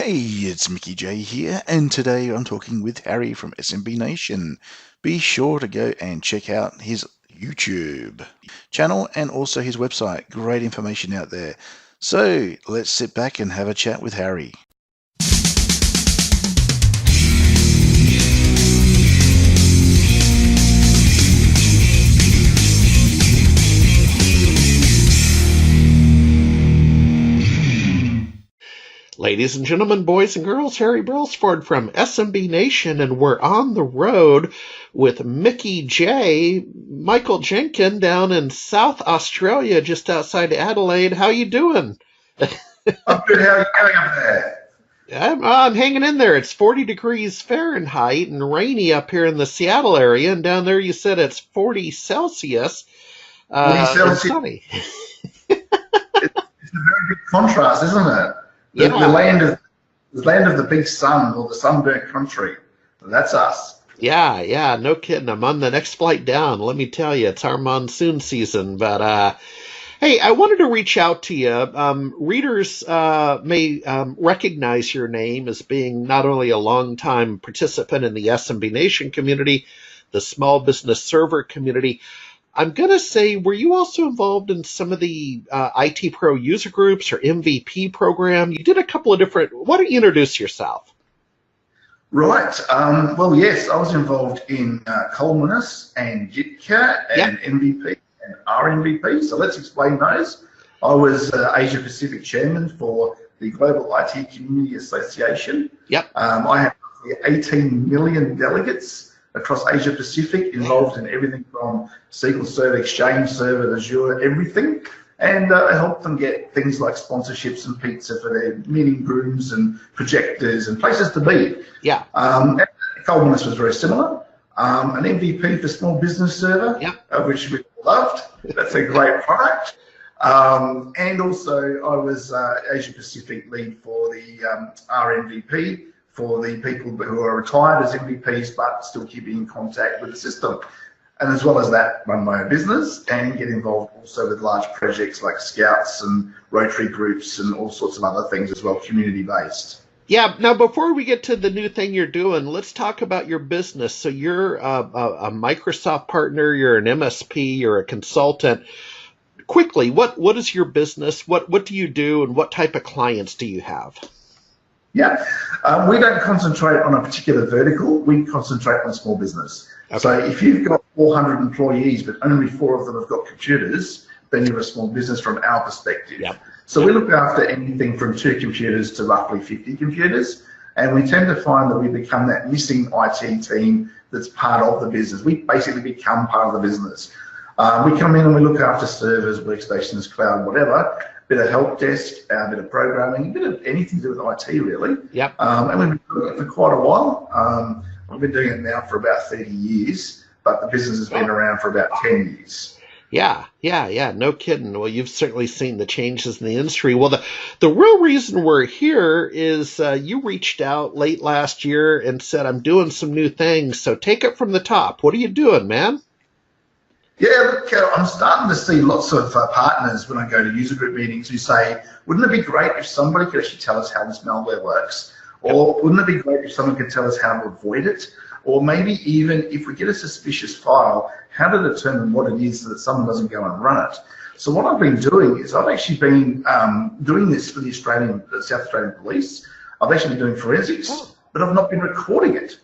Hey, it's Mickyj here, and today I'm talking with Harry from SMB Nation. Be sure to go and check out his YouTube channel and also his website. Great information out there. So let's sit back and have a chat with Harry. Ladies and gentlemen, boys and girls, Harry Brelsford from SMB Nation, and we're on the road with Mickyj, Michael Jenkins, down in South Australia, just outside Adelaide. How you doing? I'm good. How are you going up there? I'm hanging in there. It's 40 degrees Fahrenheit and rainy up here in the Seattle area, and down there you said it's 40 Celsius. 40 Celsius. And sunny. It's a very big contrast, isn't it? Yeah. The land of the big sun, or the sunburnt country. That's us. Yeah, no kidding. I'm on the next flight down. Let me tell you, it's our monsoon season. But hey, I wanted to reach out to you. Readers may recognize your name as being not only a longtime participant in the SMB Nation community, the small business server community. I'm going to say, were you also involved in some of the IT Pro user groups or MVP program? You did a couple of different. Why don't you introduce yourself? Right. Well, yes, I was involved in Columnus and JITCA and MVP and RMVP. So let's explain those. I was Asia Pacific Chairman for the Global IT Community Association. Yep. I have 18 million delegates across Asia Pacific, involved in everything from SQL Server, Exchange Server, Azure, everything. And I help them get things like sponsorships and pizza for their meeting rooms and projectors and places to be. Yeah. Columnus was very similar. An MVP for Small Business Server, which we loved. That's a great product. And also I was Asia Pacific lead for the RMVP, for the people who are retired as MVPs but still keeping in contact with the system. And as well as that, run my own business and get involved also with large projects like Scouts and Rotary groups and all sorts of other things as well, community-based. Yeah, now before we get to the new thing you're doing, let's talk about your business. So you're a Microsoft partner, you're an MSP, you're a consultant. Quickly, what is your business? What do you do, and what type of clients do you have? Yeah, we don't concentrate on a particular vertical. We concentrate on small business. Okay. So if you've got 400 employees, but only 4 of them have got computers, then you're a small business from our perspective. Yep. So we look after anything from 2 computers to roughly 50 computers. And we tend to find that we become that missing IT team that's part of the business. We basically become part of the business. We come in and we look after servers, workstations, cloud, whatever. Bit of help desk, a bit of programming, a bit of anything to do with IT, really. Yep. And we've been doing it for quite a while. We've been doing it now for about 30 years, but the business has been around for about 10 years. Yeah, no kidding. Well, you've certainly seen the changes in the industry. Well, the real reason we're here is you reached out late last year and said, I'm doing some new things, so take it from the top. What are you doing, man? Yeah, look, I'm starting to see lots of partners when I go to user group meetings who say, wouldn't it be great if somebody could actually tell us how this malware works? Or wouldn't it be great if someone could tell us how to avoid it? Or maybe even if we get a suspicious file, how to determine what it is so that someone doesn't go and run it. So what I've been doing is I've actually been doing this for the South Australian Police. I've actually been doing forensics, but I've not been recording it.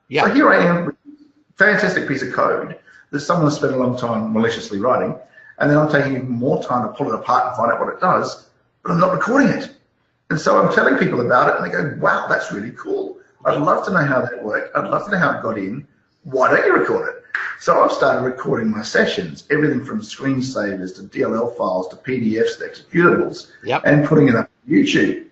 Yeah. So here I am with a fantastic piece of code that someone has spent a long time maliciously writing, and then I'm taking even more time to pull it apart and find out what it does, but I'm not recording it. And so I'm telling people about it, and they go, wow, that's really cool. I'd love to know how that worked. I'd love to know how it got in. Why don't you record it? So I've started recording my sessions, everything from screensavers to DLL files to PDFs to executables, and putting it up on YouTube.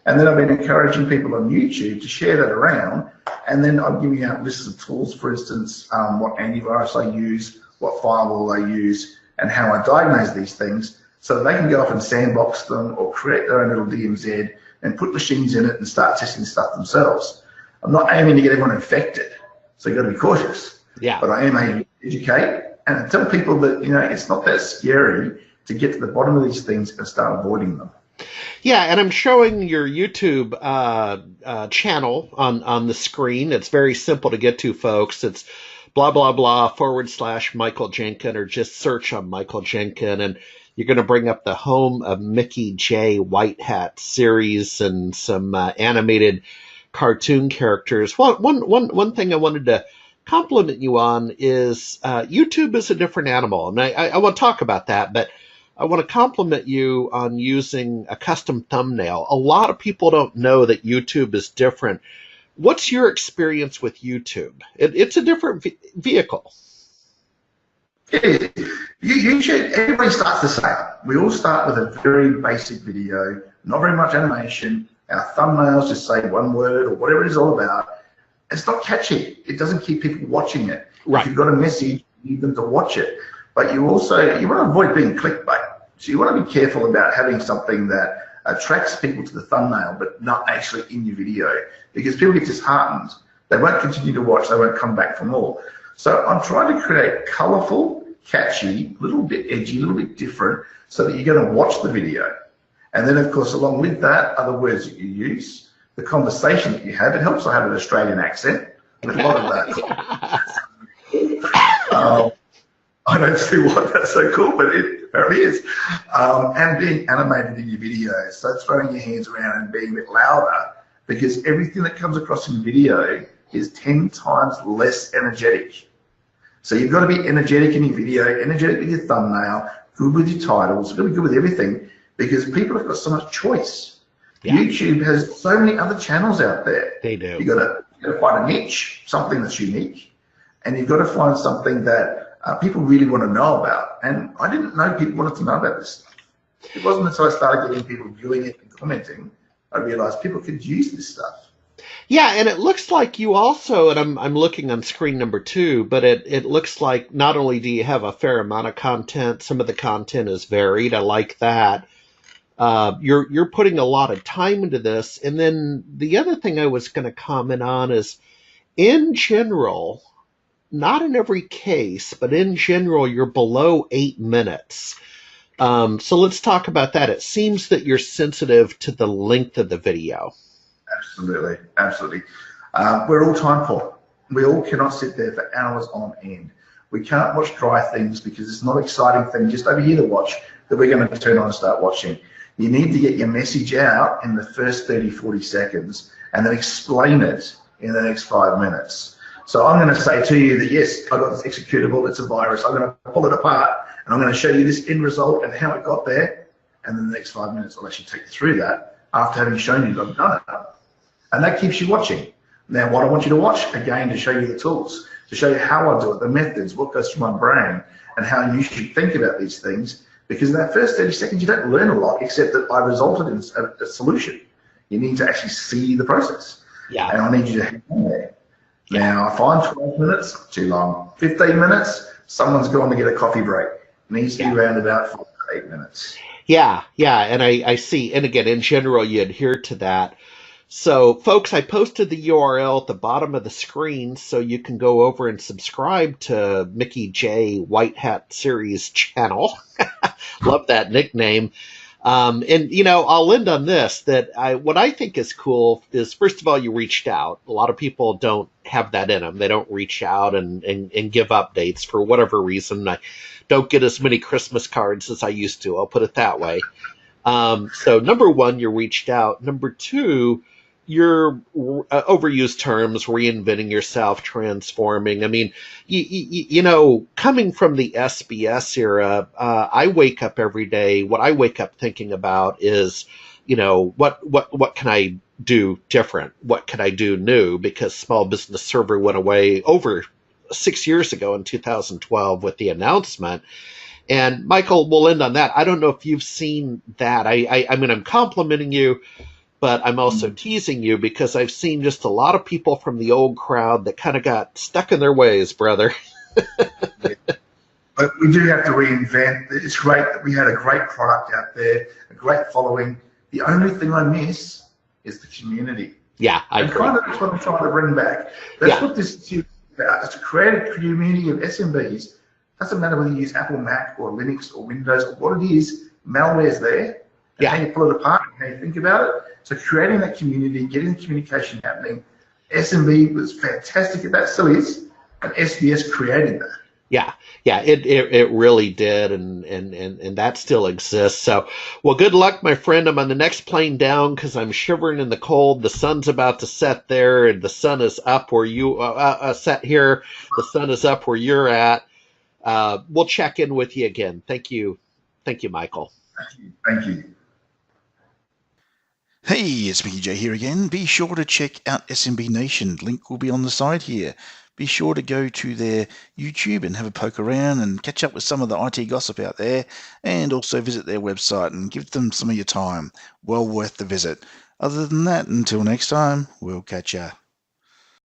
And then I've been encouraging people on YouTube to share that around, and then I'm giving out lists of tools, for instance, what antivirus I use, what firewall I use, and how I diagnose these things, so that they can go off and sandbox them or create their own little DMZ and put machines in it and start testing stuff themselves. I'm not aiming to get everyone infected, so you've got to be cautious. Yeah. But I am aiming to educate and tell people that, you know, it's not that scary to get to the bottom of these things and start avoiding them. Yeah, and I'm showing your YouTube channel on the screen. It's very simple to get to, folks. It's blah, blah, blah /Michael Jenkin, or just search on Michael Jenkin, and you're going to bring up the home of Mickyj Whitehat series and some animated cartoon characters. One thing I wanted to compliment you on is YouTube is a different animal, and I want to talk about that, but I want to compliment you on using a custom thumbnail. A lot of people don't know that YouTube is different. What's your experience with YouTube? It's a different vehicle. It is. You should, everybody starts the same. We all start with a very basic video, not very much animation. Our thumbnails just say one word or whatever it is all about. It's not catchy. It doesn't keep people watching it. Right. If you've got a message, you need them to watch it. But you want to avoid being clickbait. So you want to be careful about having something that attracts people to the thumbnail, but not actually in your video, because people get disheartened. They won't continue to watch. They won't come back for more. So I'm trying to create colourful, catchy, a little bit edgy, a little bit different, so that you're going to watch the video. And then, of course, along with that are the words that you use, the conversation that you have. It helps to have an Australian accent. There's a lot of that. I don't see why that's so cool, but it apparently is. And being animated in your videos, so throwing your hands around and being a bit louder, because everything that comes across in video is 10 times less energetic. So you've got to be energetic in your video, energetic with your thumbnail, good with your titles, got to be good with everything, because people have got so much choice. Yeah. YouTube has so many other channels out there. They do. You've got to find a niche, something that's unique, and you've got to find something that people really want to know about. And I didn't know people wanted to know about this stuff. It wasn't until I started getting people viewing it and commenting, I realized people could use this stuff. Yeah, and it looks like you also, and I'm looking on screen number 2, but it looks like not only do you have a fair amount of content, some of the content is varied. I like that. You're putting a lot of time into this. And then the other thing I was going to comment on is, in general, not in every case, but in general, you're below 8 minutes. So let's talk about that. It seems that you're sensitive to the length of the video. Absolutely, absolutely. We're all time poor. We all cannot sit there for hours on end. We can't watch dry things because it's not an exciting thing just over here to watch that we're going to turn on and start watching. You need to get your message out in the first 30, 40 seconds and then explain it in the next 5 minutes. So I'm going to say to you that, yes, I got this executable, it's a virus. I'm going to pull it apart and I'm going to show you this end result and how it got there. And then the next 5 minutes, I'll actually take you through that after having shown you that I've done it. And that keeps you watching. Now, what I want you to watch, again, to show you the tools, to show you how I do it, the methods, what goes through my brain, and how you should think about these things. Because in that first 30 seconds, you don't learn a lot, except that I resulted in a solution. You need to actually see the process. Yeah. And I need you to hang on there. Now, I find 12 minutes too long. 15 minutes, someone's gone to get a coffee break. It needs to be around about 5 to 8 minutes. Yeah, and I see. And again, in general, you adhere to that. So, folks, I posted the URL at the bottom of the screen so you can go over and subscribe to Mickyj Whitehat Series channel. Love that nickname. And, you know, I'll end on this, that what I think is cool is, first of all, you reached out. A lot of people don't have that in them. They don't reach out and give updates for whatever reason. I don't get as many Christmas cards as I used to. I'll put it that way. So number one, you reached out. Number two, your overused terms, reinventing yourself, transforming. I mean, you know, coming from the SBS era, I wake up every day. What I wake up thinking about is, you know, what can I do different? What can I do new? Because Small Business Server went away over 6 years ago in 2012 with the announcement. And Michael, we'll end on that. I don't know if you've seen that. I mean, I'm complimenting you, but I'm also teasing you because I've seen just a lot of people from the old crowd that kind of got stuck in their ways, brother. But we do have to reinvent. It's great that we had a great product out there, a great following. The only thing I miss is the community. Yeah, I agree. Kind of that's what I'm trying to bring back. That's what this is about. It's to create a community of SMBs. Doesn't matter whether you use Apple, Mac, or Linux, or Windows, or what it is, malware's there. and how you pull it apart and how you think about it. So creating that community, getting communication happening. SMB was fantastic at that, still is, and SBS created that. Yeah, it really did, and that still exists. So, well, good luck, my friend. I'm on the next plane down because I'm shivering in the cold. The sun's about to set there, and the sun is up where you set here. The sun is up where you're at. We'll check in with you again. Thank you, Michael. Thank you. Hey, it's Mickyj here again. Be sure to check out SMB Nation. Link will be on the side here. Be sure to go to their YouTube and have a poke around and catch up with some of the IT gossip out there, and also visit their website and give them some of your time. Well worth the visit. Other than that, until next time, we'll catch ya.